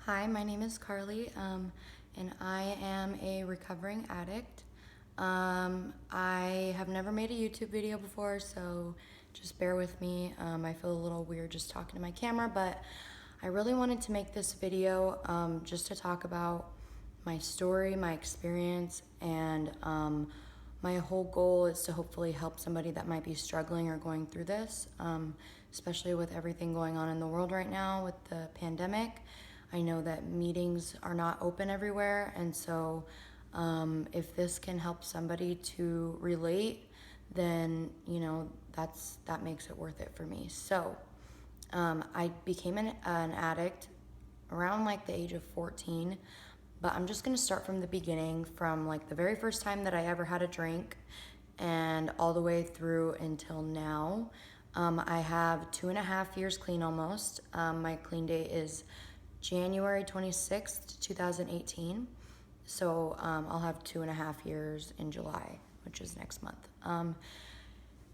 Hi, my name is Carly, and I am a recovering addict. I have never made a YouTube video before, so just bear with me. I feel a little weird just talking to my camera, but I really wanted to make this video just to talk about my story, my experience, and my whole goal is to hopefully help somebody that might be struggling or going through this, especially with everything going on in the world right now with the pandemic. I know that meetings are not open everywhere, and so if this can help somebody to relate, then that makes it worth it for me. So I became an addict around like the age of 14, but I'm just gonna start from the beginning, from like the very first time that I ever had a drink and all the way through until now. I have 2.5 years clean almost. My clean date is January 26th, 2018. So I'll have 2.5 years in July, which is next month.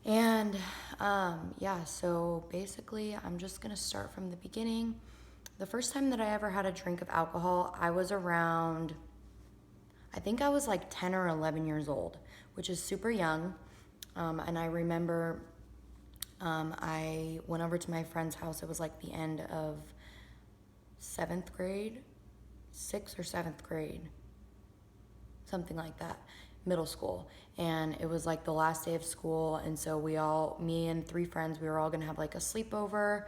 Yeah, so basically, I'm just gonna start from the beginning. The first time that I ever had a drink of alcohol, I was around, I think I was like 10 or 11 years old, which is super young. And I remember I went over to my friend's house. It was like the end of 7th grade, 6th or 7th grade, something like that, middle school. And it was like the last day of school, and so me and 3 friends, we were all gonna have like a sleepover.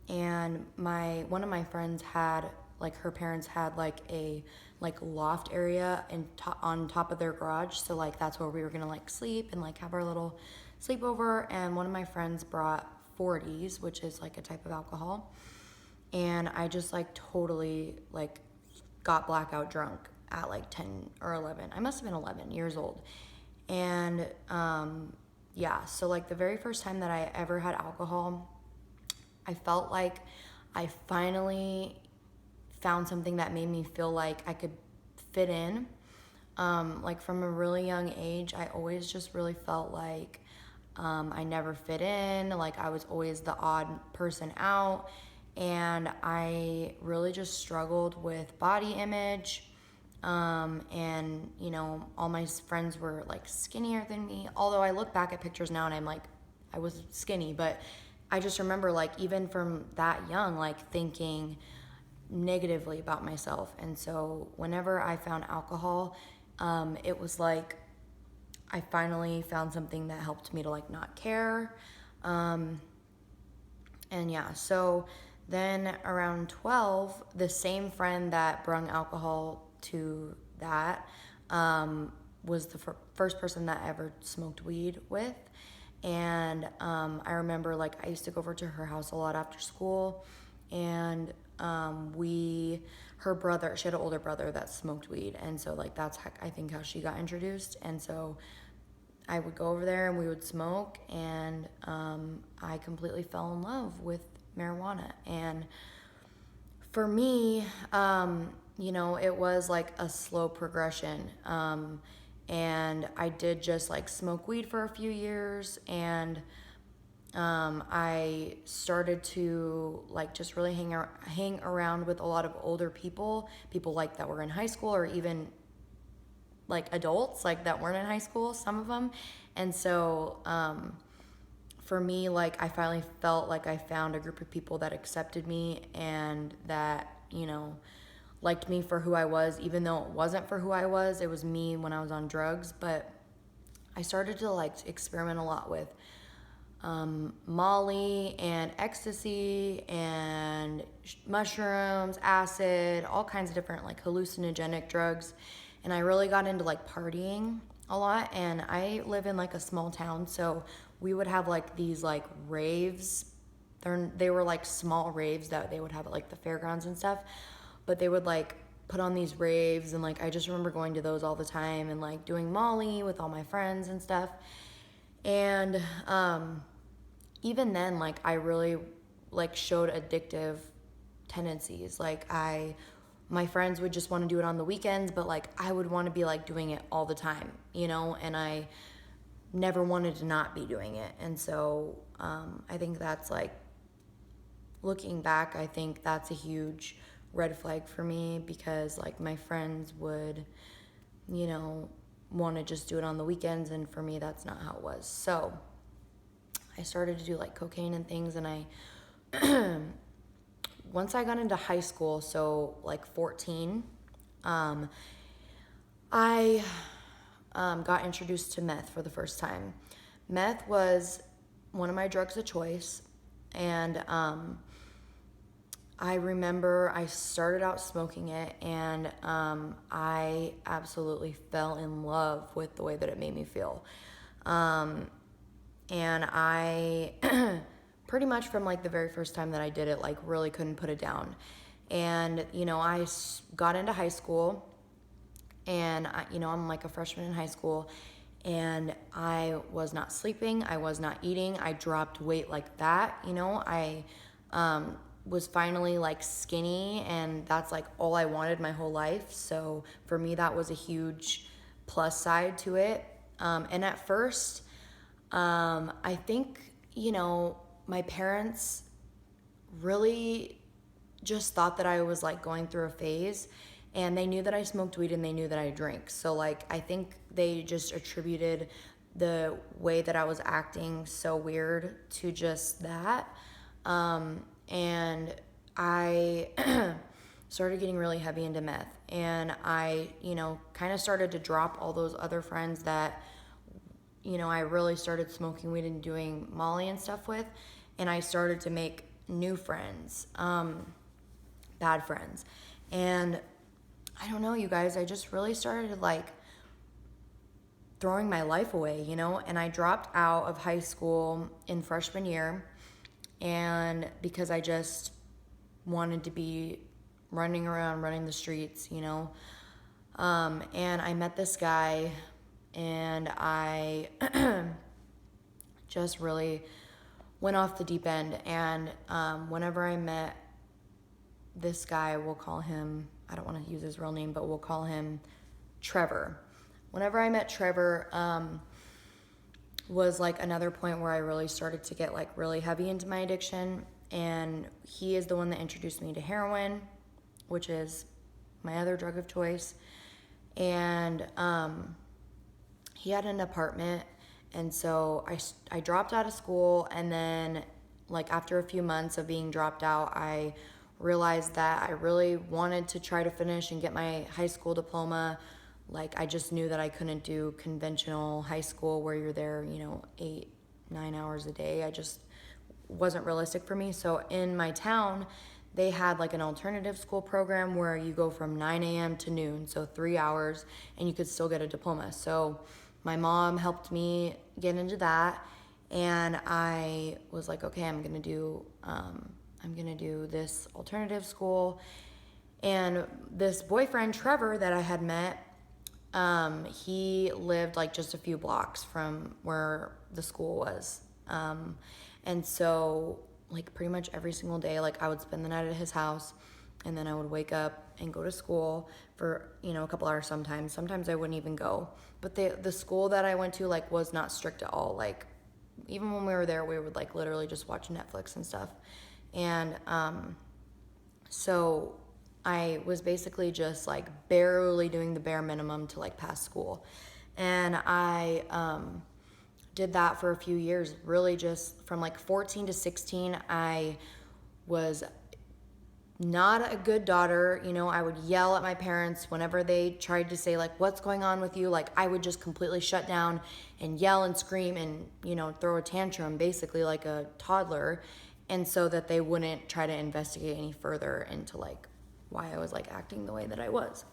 And one of my friends had, like, her parents had like a loft area on top of their garage, so like that's where we were gonna like sleep and like have our little sleepover. And one of my friends brought 40s, which is like a type of alcohol, and I just like totally like got blackout drunk at like 10 or 11. I must have been 11 years old. And yeah, so like the very first time that I ever had alcohol, I felt like I finally found something that made me feel like I could fit in. Like from a really young age, I always just really felt like I never fit in, like I was always the odd person out, and I really just struggled with body image. And all my friends were like skinnier than me. Although I look back at pictures now and I'm like, I was skinny, but I just remember like even from that young, like thinking negatively about myself. And so whenever I found alcohol, it was like I finally found something that helped me to like not care. And yeah, so then around 12, the same friend that brung alcohol to that was the first person that I ever smoked weed with. And I remember like I used to go over to her house a lot after school, and her brother, she had an older brother that smoked weed, and so like that's I think how she got introduced. And so I would go over there and we would smoke, and I completely fell in love with marijuana. And for me, it was like a slow progression. And I did just like smoke weed for a few years, and I started to like just really hang around with a lot of older people like that were in high school, or even like adults like that weren't in high school, some of them. And so for me, like I finally felt like I found a group of people that accepted me and that liked me for who I was, even though it wasn't for who I was. It was me when I was on drugs. But I started to like experiment a lot with Molly and ecstasy and mushrooms, acid, all kinds of different like hallucinogenic drugs. And I really got into like partying a lot. And I live in like a small town, so we would have like these like raves. They were like small raves that they would have at like the fairgrounds and stuff, but they would like put on these raves, and like I just remember going to those all the time and like doing Molly with all my friends and stuff. And even then, like I really like showed addictive tendencies. Like my friends would just want to do it on the weekends, but like I would want to be like doing it all the time, and I never wanted to not be doing it. And so I think that's like, looking back, I think that's a huge red flag for me because like my friends would, you know, want to just do it on the weekends, and for me that's not how it was. So I started to do like cocaine and things, and I once I got into high school, so like 14, I got introduced to meth for the first time. Meth was one of my drugs of choice, and I remember I started out smoking it, and I absolutely fell in love with the way that it made me feel. And I pretty much from like the very first time that I did it, like really couldn't put it down. And, you know, I got into high school, and I'm like a freshman in high school, and I was not sleeping, I was not eating, I dropped weight like that. I was finally like skinny, and that's like all I wanted my whole life. So for me, that was a huge plus side to it. And at first, I think, my parents really just thought that I was like going through a phase, and they knew that I smoked weed and they knew that I drank. So like I think they just attributed the way that I was acting so weird to just that. And I started getting really heavy into meth, and I, kind of started to drop all those other friends that, I really started smoking weed and doing Molly and stuff with, and I started to make new friends, bad friends. And I don't know, you guys, I just really started like throwing my life away, and I dropped out of high school in freshman year, and because I just wanted to be running around, running the streets, and I met this guy, and I just really went off the deep end. And whenever I met this guy, we'll call him, I don't want to use his real name, but we'll call him Trevor. Whenever I met Trevor, was like another point where I really started to get like really heavy into my addiction. And he is the one that introduced me to heroin, which is my other drug of choice. And he had an apartment, and so I dropped out of school, and then like after a few months of being dropped out, I realized that I really wanted to try to finish and get my high school diploma. Like I just knew that I couldn't do conventional high school where you're there, 8-9 hours a day. I just wasn't realistic for me. So in my town, they had like an alternative school program where you go from 9 a.m. to noon, so 3 hours, and you could still get a diploma. So my mom helped me get into that, and I was like, okay, I'm gonna do this alternative school. And this boyfriend, Trevor, that I had met, he lived like just a few blocks from where the school was. And so like pretty much every single day, like I would spend the night at his house, and then I would wake up and go to school for, a couple hours sometimes. Sometimes I wouldn't even go. But the school that I went to like was not strict at all. Like even when we were there, we would like literally just watch Netflix and stuff. And so I was basically just like barely doing the bare minimum to like pass school. And I did that for a few years, really just from like 14 to 16. I was not a good daughter. I would yell at my parents whenever they tried to say like, what's going on with you? Like I would just completely shut down and yell and scream and, throw a tantrum, basically like a toddler. And so that they wouldn't try to investigate any further into like why I was like acting the way that I was.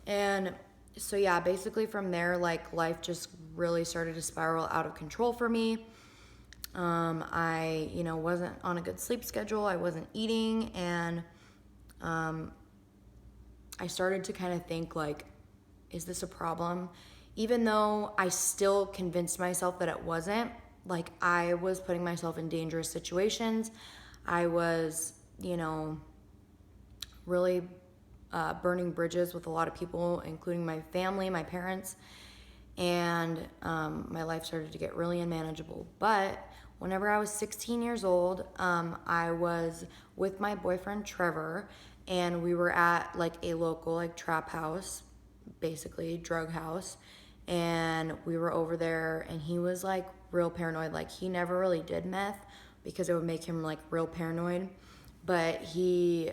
And so yeah, basically from there, like life just really started to spiral out of control for me. I, wasn't on a good sleep schedule. I wasn't eating, and I started to kind of think like, is this a problem? Even though I still convinced myself that it wasn't, like I was putting myself in dangerous situations. I was, really burning bridges with a lot of people, including my family, my parents, and my life started to get really unmanageable. But whenever I was 16 years old, I was with my boyfriend Trevor, and we were at like a local like trap house, basically drug house, and we were over there, and he was like real paranoid. Like he never really did meth because it would make him like real paranoid, but he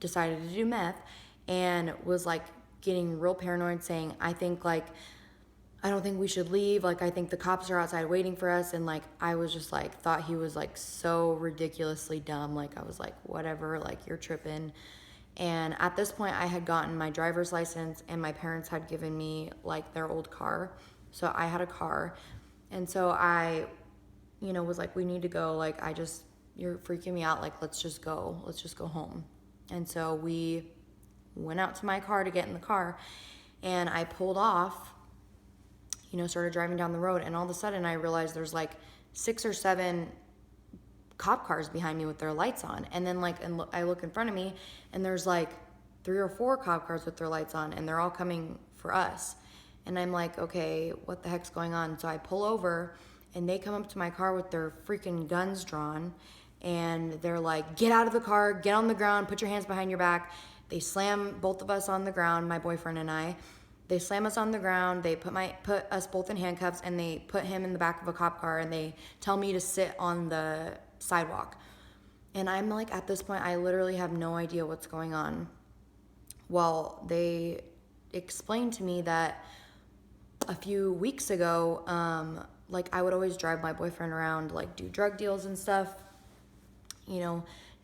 decided to do meth and was like getting real paranoid, saying, I don't think we should leave. Like, I think the cops are outside waiting for us. And like, I was just like, thought he was like so ridiculously dumb. Like, I was like, whatever, like, you're tripping. And at this point, I had gotten my driver's license, and my parents had given me like their old car. So I had a car. And so I, was like, we need to go. Like, you're freaking me out. Like, let's just go. Let's just go home. And so we went out to my car to get in the car, and I pulled off, started driving down the road, and all of a sudden I realized there's like 6 or 7 cop cars behind me with their lights on. And then I look in front of me, and there's like 3 or 4 cop cars with their lights on, and they're all coming for us. And I'm like, okay, what the heck's going on? So I pull over, and they come up to my car with their freaking guns drawn, and they're like, get out of the car, get on the ground, put your hands behind your back. They slam both of us on the ground, my boyfriend and I. They slam us on the ground, they put us both in handcuffs, and they put him in the back of a cop car, and they tell me to sit on the sidewalk. And I'm like, at this point, I literally have no idea what's going on. Well, they explained to me that a few weeks ago, I would always drive my boyfriend around, like do drug deals and stuff.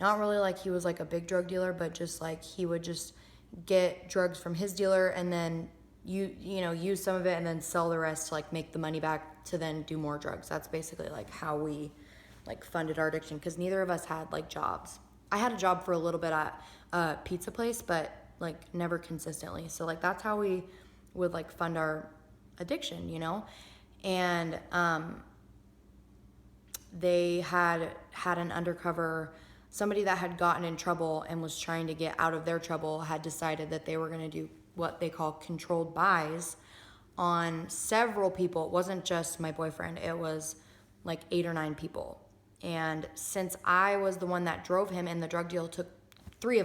Not really like he was like a big drug dealer, but just like he would just get drugs from his dealer and then use some of it and then sell the rest to like make the money back to then do more drugs. That's basically like how we like funded our addiction, because neither of us had like jobs. I had a job for a little bit at a pizza place, but like never consistently. So like that's how we would like fund our addiction, And they had an undercover, somebody that had gotten in trouble and was trying to get out of their trouble had decided that they were going to do what they call controlled buys on several people. It wasn't just my boyfriend, it was like 8 or 9 people. And since I was the one that drove him, and the drug deal took 3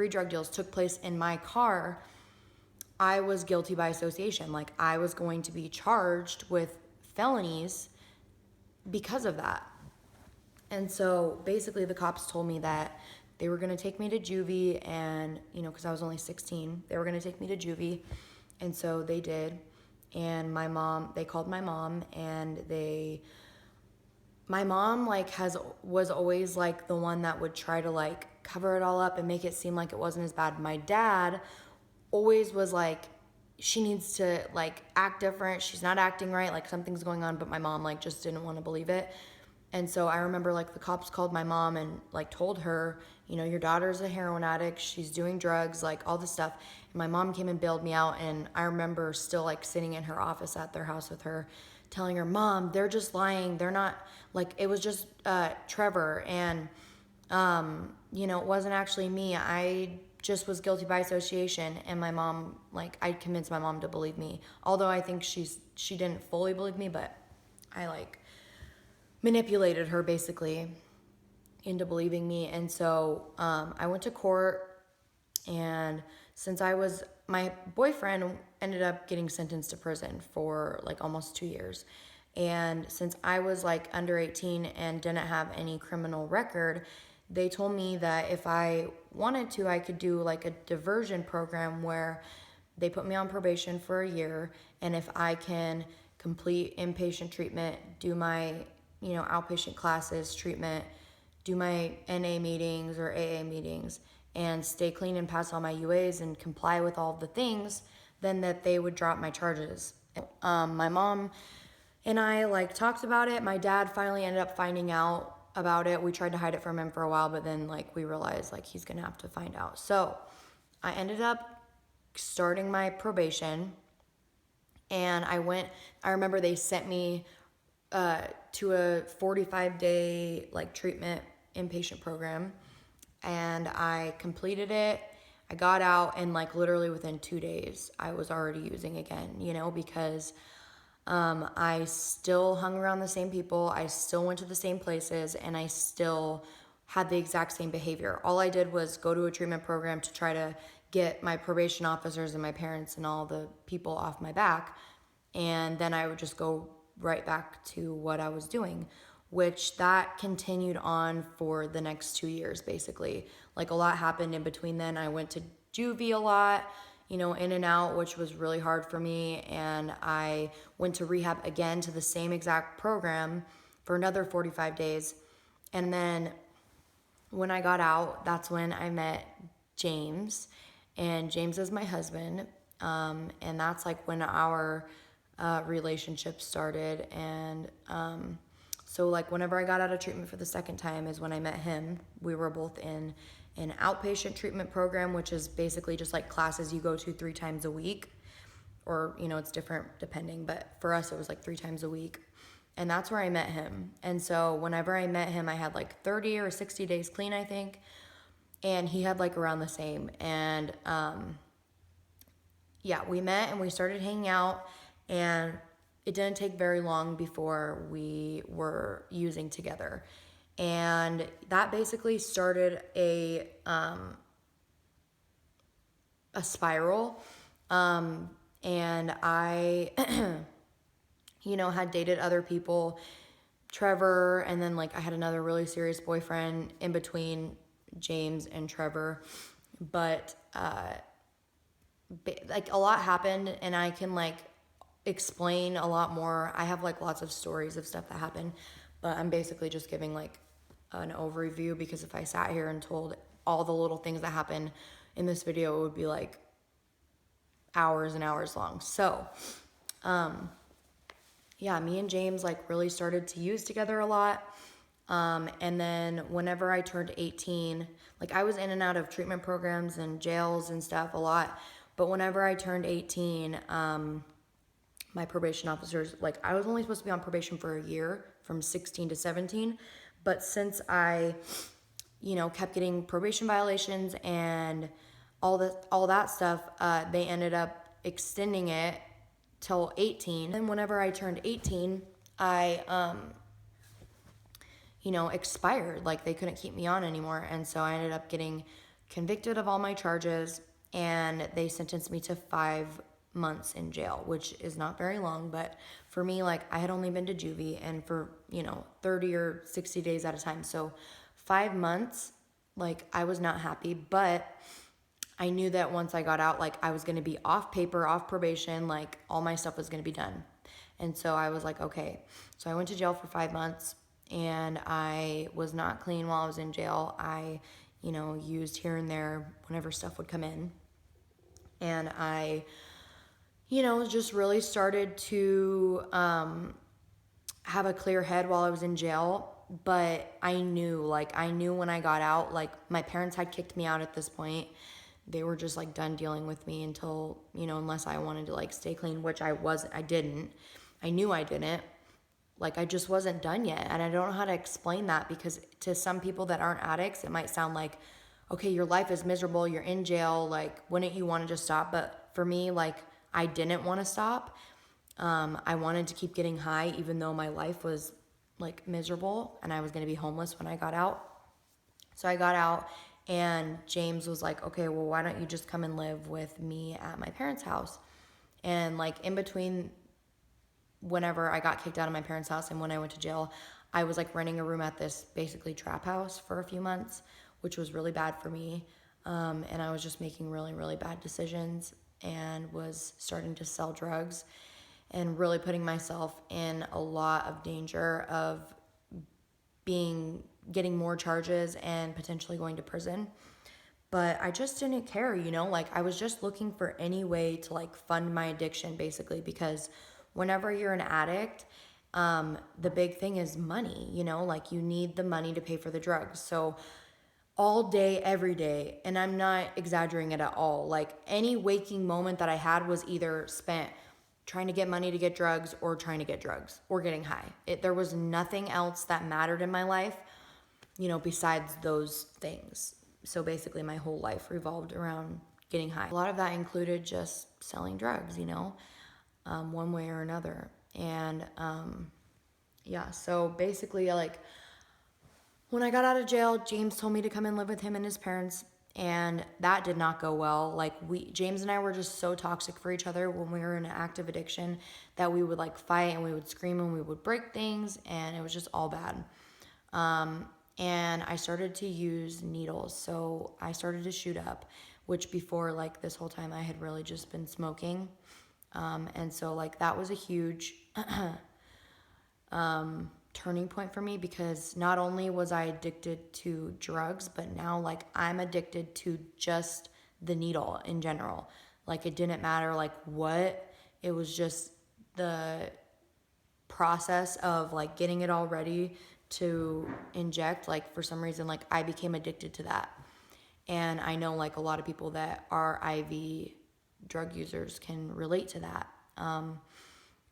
drug deals took place in my car, I was guilty by association. Like, I was going to be charged with felonies because of that. And so basically the cops told me that they were going to take me to juvie, and, because I was only 16, they were going to take me to juvie. And so they did. And they called my mom, and my mom was always like the one that would try to like cover it all up and make it seem like it wasn't as bad. My dad always was like, she needs to like act different. She's not acting right. Like something's going on. But my mom like just didn't want to believe it. And so I remember like the cops called my mom and like told her, your daughter's a heroin addict. She's doing drugs, like all this stuff. And my mom came and bailed me out. And I remember still like sitting in her office at their house with her, telling her, Mom, they're just lying. They're not, like, it was just Trevor. And, it wasn't actually me. I just was guilty by association. And my mom, like, I convinced my mom to believe me. Although I think she didn't fully believe me, but I like manipulated her basically into believing me. And so I went to court, and since my boyfriend ended up getting sentenced to prison for like almost 2 years. And since I was like under 18 and didn't have any criminal record, they told me that if I wanted to, I could do like a diversion program where they put me on probation for a year. And if I can complete inpatient treatment, do my, outpatient classes, treatment, do my NA meetings or AA meetings, and stay clean and pass all my UAs and comply with all the things, then that they would drop my charges. My mom and I like talked about it. My dad finally ended up finding out about it. We tried to hide it from him for a while, but then like we realized like he's gonna have to find out. So I ended up starting my probation, and I remember they sent me to a 45-day like treatment inpatient program, and I completed it. I got out, and like literally within 2 days I was already using again, because I still hung around the same people, I still went to the same places, and I still had the exact same behavior. All I did was go to a treatment program to try to get my probation officers and my parents and all the people off my back. And then I would just go right back to what I was doing, which that continued on for the next 2 years, basically. Like, a lot happened in between then. I went to juvie a lot, in and out, which was really hard for me. And I went to rehab again to the same exact program for another 45 days. And then when I got out, that's when I met James. And James is my husband. And that's like when our relationship started. And so like whenever I got out of treatment for the second time is when I met him. We were both in an outpatient treatment program, which is basically just like classes you go to 3 times a week, or it's different depending, but for us it was like 3 times a week. And that's where I met him. And so whenever I met him, I had like 30 or 60 days clean, I think, and he had like around the same. And yeah, we met and we started hanging out, and it didn't take very long before we were using together. And that basically started a spiral. And I, had dated other people, Trevor, and then like I had another really serious boyfriend in between James and Trevor. But like a lot happened, and I can like explain a lot more. I have like lots of stories of stuff that happened, but I'm basically just giving like an overview, because if I sat here and told all the little things that happened in this video, it would be like hours and hours long. So yeah, me and James like really started to use together a lot. And then whenever I turned 18, like I was in and out of treatment programs and jails and stuff a lot, but whenever I turned 18, my probation officers, like I was only supposed to be on probation for a year from 16 to 17. But since I, kept getting probation violations and all that stuff, they ended up extending it till 18. And whenever I turned 18, I, expired. Like they couldn't keep me on anymore. And so I ended up getting convicted of all my charges, and they sentenced me to 5 months in jail, which is not very long. But for me, like I had only been to juvie, and for 30 or 60 days at a time, so 5 months, like I was not happy. But I knew that once I got out, like I was going to be off paper, off probation, like all my stuff was going to be done. And so I was like, okay. So I went to jail for 5 months, and I was not clean while I was in jail. I used here and there whenever stuff would come in, and I just really started to have a clear head while I was in jail. But I knew when I got out, like my parents had kicked me out at this point. They were just like done dealing with me until, unless I wanted to like stay clean, which I didn't. I knew I didn't. Like I just wasn't done yet. And I don't know how to explain that, because to some people that aren't addicts, it might sound like, okay, your life is miserable, you're in jail, like wouldn't you want to just stop? But for me, like I didn't want to stop. I wanted to keep getting high, even though my life was like miserable and I was going to be homeless when I got out. So I got out, and James was like, okay, well, why don't you just come and live with me at my parents' house? And like in between whenever I got kicked out of my parents' house and when I went to jail, I was like renting a room at this basically trap house for a few months, which was really bad for me. And I was just making really, really bad decisions, and was starting to sell drugs and really putting myself in a lot of danger of getting more charges and potentially going to prison. But I just didn't care, like I was just looking for any way to like fund my addiction, basically, because whenever you're an addict, the big thing is money, like you need the money to pay for the drugs. So all day, every day, and I'm not exaggerating it at all, like any waking moment that I had was either spent trying to get money to get drugs, or trying to get drugs, or getting high. There was nothing else that mattered in my life, besides those things. So basically my whole life revolved around getting high. A lot of that included just selling drugs, one way or another. And yeah, so basically like When I got out of jail, James told me to come and live with him and his parents, and that did not go well. Like James and I were just so toxic for each other when we were in an active addiction that we would like fight and we would scream and we would break things, and it was just all bad. And I started to use needles, so I started to shoot up, which before like this whole time I had really just been smoking. And so like that was a huge turning point for me, because not only was I addicted to drugs, but now like I'm addicted to just the needle in general. Like it didn't matter like what, it was just the process of like getting it all ready to inject. Like for some reason, like I became addicted to that. And I know like a lot of people that are IV drug users can relate to that.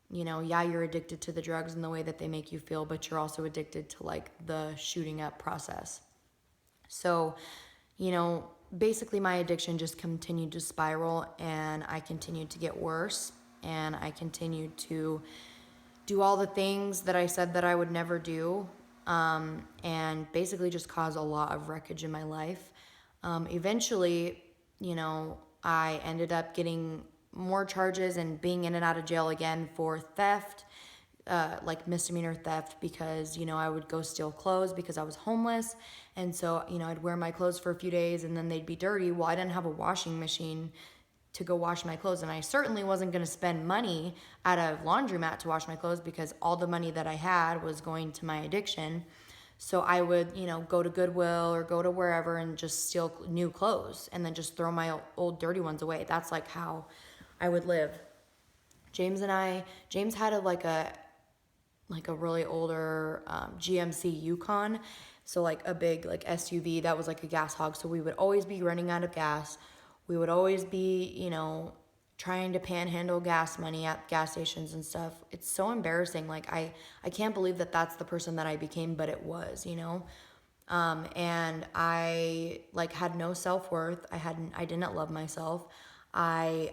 Yeah, you're addicted to the drugs and the way that they make you feel, but you're also addicted to like the shooting up process. So, basically my addiction just continued to spiral, and I continued to get worse, and I continued to do all the things that I said that I would never do, and basically just cause a lot of wreckage in my life. Eventually, I ended up getting more charges and being in and out of jail again for theft, like misdemeanor theft, because, I would go steal clothes because I was homeless. And so, I'd wear my clothes for a few days and then they'd be dirty. Well, I didn't have a washing machine to go wash my clothes, and I certainly wasn't going to spend money at a laundromat to wash my clothes because all the money that I had was going to my addiction. So I would, go to Goodwill or go to wherever and just steal new clothes and then just throw my old dirty ones away. That's like how I would live. James had a really older GMC Yukon, so like a big like SUV that was like a gas hog. So we would always be running out of gas. We would always be, trying to panhandle gas money at gas stations and stuff. It's so embarrassing. Like I can't believe that that's the person that I became, but it was, and I like had no self-worth. I didn't love myself. I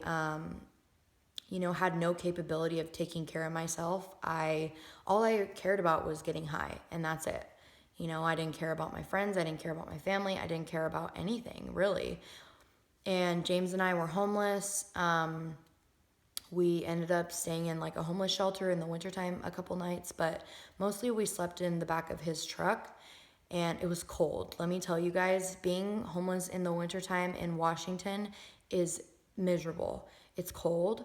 had no capability of taking care of myself. All I cared about was getting high, and that's it. I didn't care about my friends. I didn't care about my family. I didn't care about anything, really. And James and I were homeless. We ended up staying in like a homeless shelter in the wintertime a couple nights, but mostly we slept in the back of his truck, and it was cold. Let me tell you guys, being homeless in the wintertime in Washington is miserable. It's cold.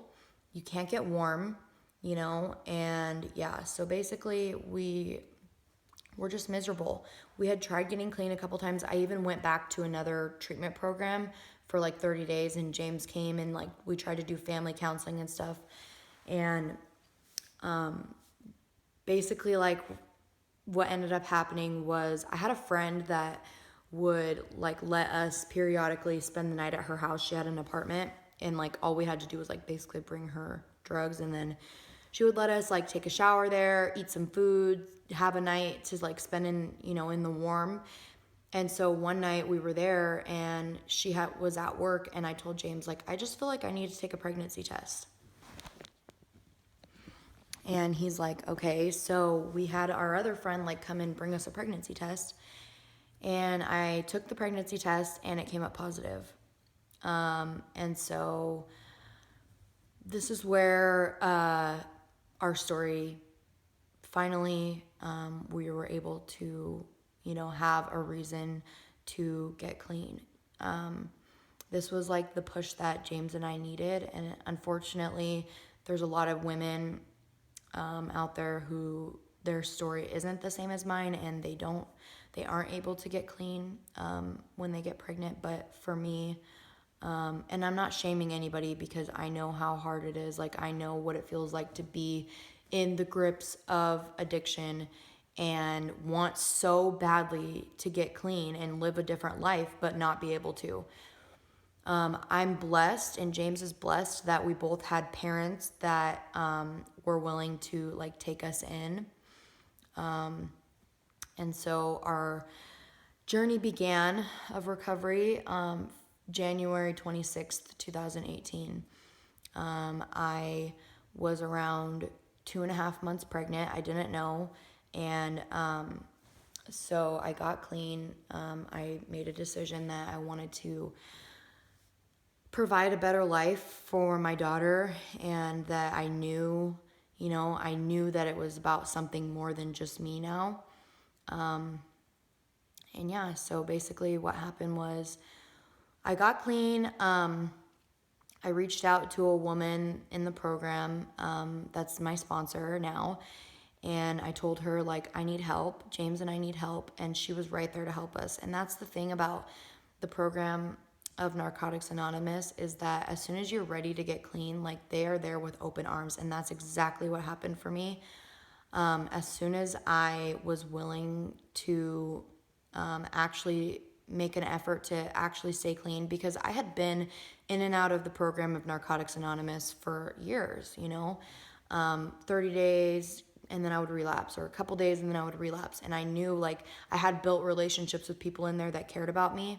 You can't get warm, and yeah, so basically we were just miserable. We had tried getting clean a couple times. I even went back to another treatment program for like 30 days, and James came and like we tried to do family counseling and stuff. And basically like what ended up happening was I had a friend that would like let us periodically spend the night at her house. She had an apartment, and like all we had to do was like basically bring her drugs, and then she would let us like take a shower there, eat some food, have a night to like spend in the warm. And so one night we were there, and she was at work, and I told James, like, I just feel like I need to take a pregnancy test. And he's like, okay. So we had our other friend like come and bring us a pregnancy test, and I took the pregnancy test and it came up positive. And so this is where our story finally, we were able to have a reason to get clean. This was like the push that James and I needed. And unfortunately, there's a lot of women out there who their story isn't the same as mine, and they aren't able to get clean when they get pregnant. But for me, and I'm not shaming anybody, because I know how hard it is. Like I know what it feels like to be in the grips of addiction and want so badly to get clean and live a different life, but not be able to. I'm blessed, and James is blessed, that we both had parents that were willing to like take us in. And so our journey began of recovery January 26th, 2018. I was around 2.5 months pregnant. I didn't know. And So I got clean. I made a decision that I wanted to provide a better life for my daughter, and that I knew, I knew that it was about something more than just me now. And yeah, so basically what happened was I got clean. I reached out to a woman in the program, that's my sponsor now, and I told her, like, I need help. James and I need help, and she was right there to help us. And that's the thing about the program of Narcotics Anonymous, is that as soon as you're ready to get clean, like, they are there with open arms, and that's exactly what happened for me. As soon as I was willing to actually make an effort to actually stay clean, because I had been in and out of the program of Narcotics Anonymous for years, 30 days and then I would relapse, or a couple days and then I would relapse. And I knew, like, I had built relationships with people in there that cared about me,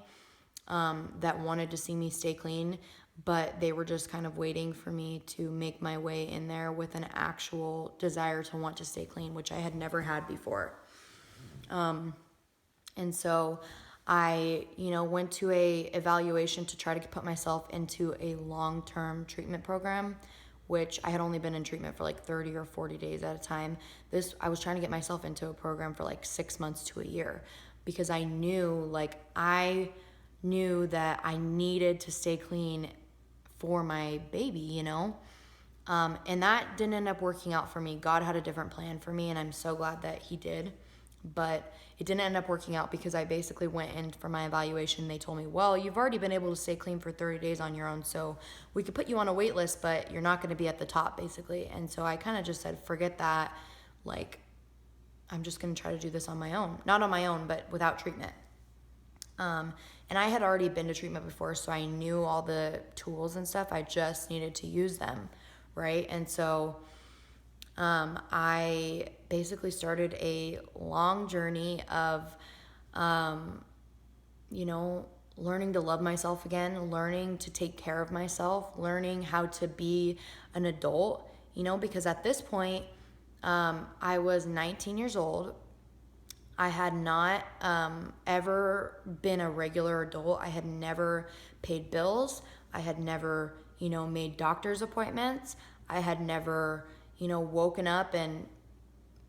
that wanted to see me stay clean, but they were just kind of waiting for me to make my way in there with an actual desire to want to stay clean, which I had never had before. And so I, went to a evaluation to try to put myself into a long-term treatment program, which I had only been in treatment for like 30 or 40 days at a time. I was trying to get myself into a program for like 6 months to a year, because I knew that I needed to stay clean for my baby, and that didn't end up working out for me. God had a different plan for me, and I'm so glad that he did. But it didn't end up working out, because I basically went in for my evaluation. They told me, well, you've already been able to stay clean for 30 days on your own, so we could put you on a wait list, but you're not going to be at the top, basically. And so I kind of just said, forget that. Like, I'm just going to try to do this on my own. Not on my own, but without treatment. And I had already been to treatment before, so I knew all the tools and stuff. I just needed to use them, right? And so I basically started a long journey of, learning to love myself again, learning to take care of myself, learning how to be an adult, because at this point, I was 19 years old. I had not ever been a regular adult. I had never paid bills. I had never, made doctor's appointments. I had never, woken up and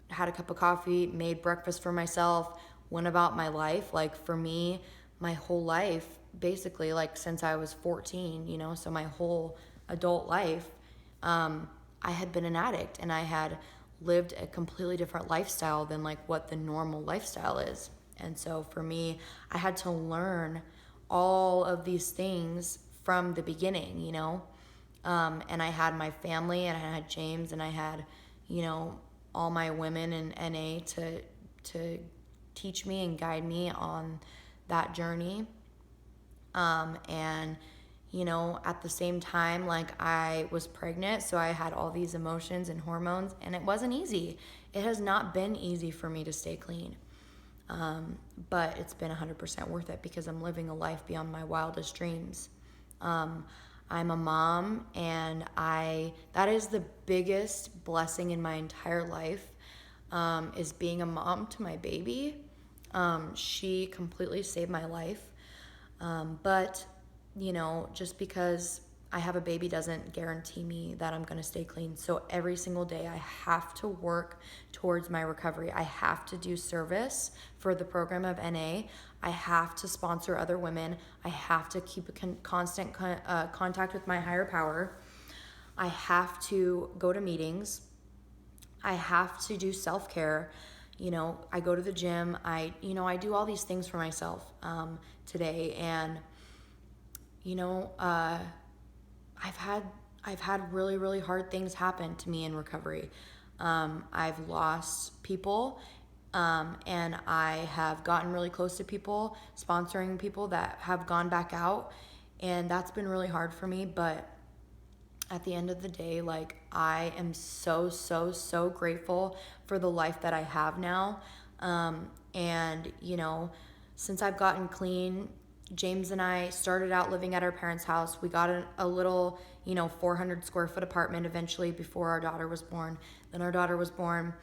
had a cup of coffee, made breakfast for myself, went about my life. Like, for me, my whole life, basically, like, since I was 14, so my whole adult life, I had been an addict, and I had lived a completely different lifestyle than, like, what the normal lifestyle is. And so for me, I had to learn all of these things from the beginning, and I had my family, and I had James, and I had, all my women in NA to teach me and guide me on that journey. And at the same time, like, I was pregnant, so I had all these emotions and hormones, and it wasn't easy. It has not been easy for me to stay clean. But it's been 100% worth it, because I'm living a life beyond my wildest dreams. I'm a mom, and that is the biggest blessing in my entire life, is being a mom to my baby. She completely saved my life. But just because I have a baby doesn't guarantee me that I'm going to stay clean. So every single day I have to work towards my recovery. I have to do service for the program of NA. I have to sponsor other women. I have to keep a constant contact with my higher power. I have to go to meetings. I have to do self-care. I go to the gym. I do all these things for myself today. And I've had really, really hard things happen to me in recovery. I've lost people, and I have gotten really close to people, sponsoring people that have gone back out, and that's been really hard for me. But at the end of the day, like, I am so, so, so grateful for the life that I have now. And since I've gotten clean, James and I started out living at our parents' house. We got a little, 400 square foot apartment eventually before our daughter was born. Then our daughter was born.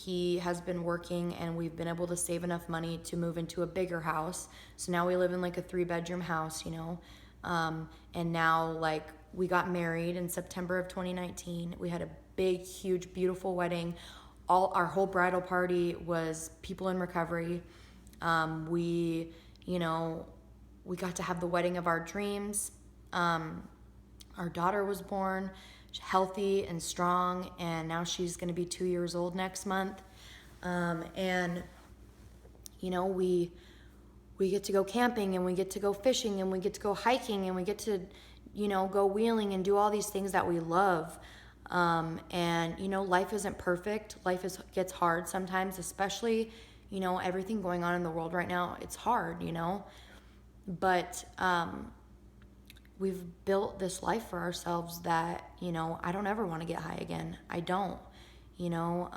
he has been working, and we've been able to save enough money to move into a bigger house. So now we live in like a 3-bedroom house, you know. And now, like, we got married in September of 2019. We had a big, huge, beautiful wedding. Our whole bridal party was people in recovery. We, you know, we got to have the wedding of our dreams. Our daughter was born, healthy and strong, and now she's going to be 2 years old next month. And you know, we get to go camping, and we get to go fishing, and we get to go hiking, and we get to, you know, go wheeling and do all these things that we love. And you know, life isn't perfect. Gets hard sometimes, especially, you know, everything going on in the world right now. It's hard, you know, but we've built this life for ourselves that, you know, I don't ever want to get high again. I don't, you know,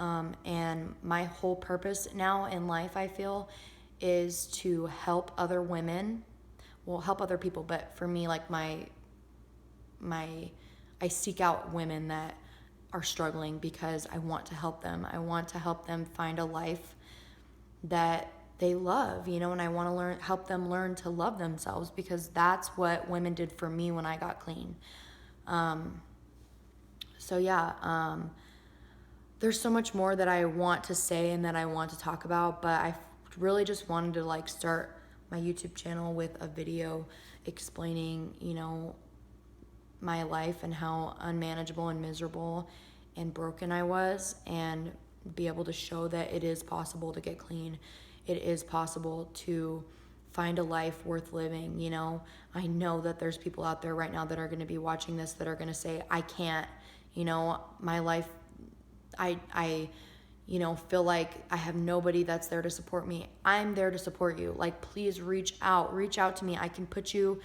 and my whole purpose now in life, I feel, is to help other women, well, help other people, but for me, like I seek out women that are struggling because I want to help them. I want to help them find a life that they love, you know, and I want to help them learn to love themselves, because that's what women did for me when I got clean. So yeah, there's so much more that I want to say and that I want to talk about, but I really just wanted to like start my YouTube channel with a video explaining, you know, my life and how unmanageable and miserable and broken I was, and be able to show that it is possible to get clean. It is possible to find a life worth living, you know. I know that there's people out there right now that are going to be watching this that are going to say, I can't, you know, my life, I you know, feel like I have nobody that's there to support me. I'm there to support you. Like, please reach out to me. I can put you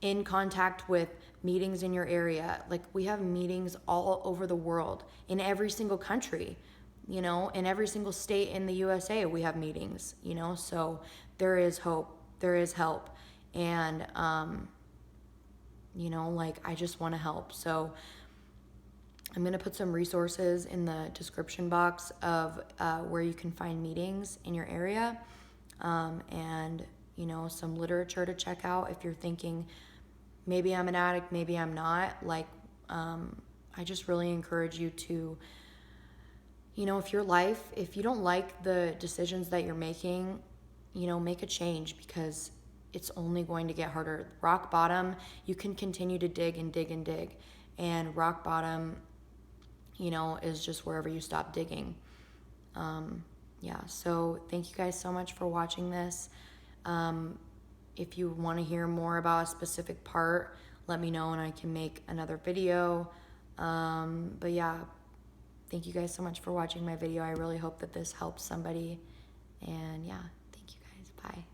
in contact with meetings in your area. Like, we have meetings all over the world, in every single country, you know, in every single state in the USA, we have meetings, you know, so there is hope, there is help. And, you know, like, I just want to help. So I'm going to put some resources in the description box of where you can find meetings in your area, and, you know, some literature to check out if you're thinking, maybe I'm an addict, maybe I'm not. Like, I just really encourage you to, you know, if you don't like the decisions that you're making, you know, make a change, because it's only going to get harder. Rock bottom, you can continue to dig and dig and dig. And rock bottom, you know, is just wherever you stop digging. Yeah, so thank you guys so much for watching this. If you want to hear more about a specific part, let me know and I can make another video. But yeah, thank you guys so much for watching my video. I really hope that this helps somebody. And yeah, thank you guys. Bye.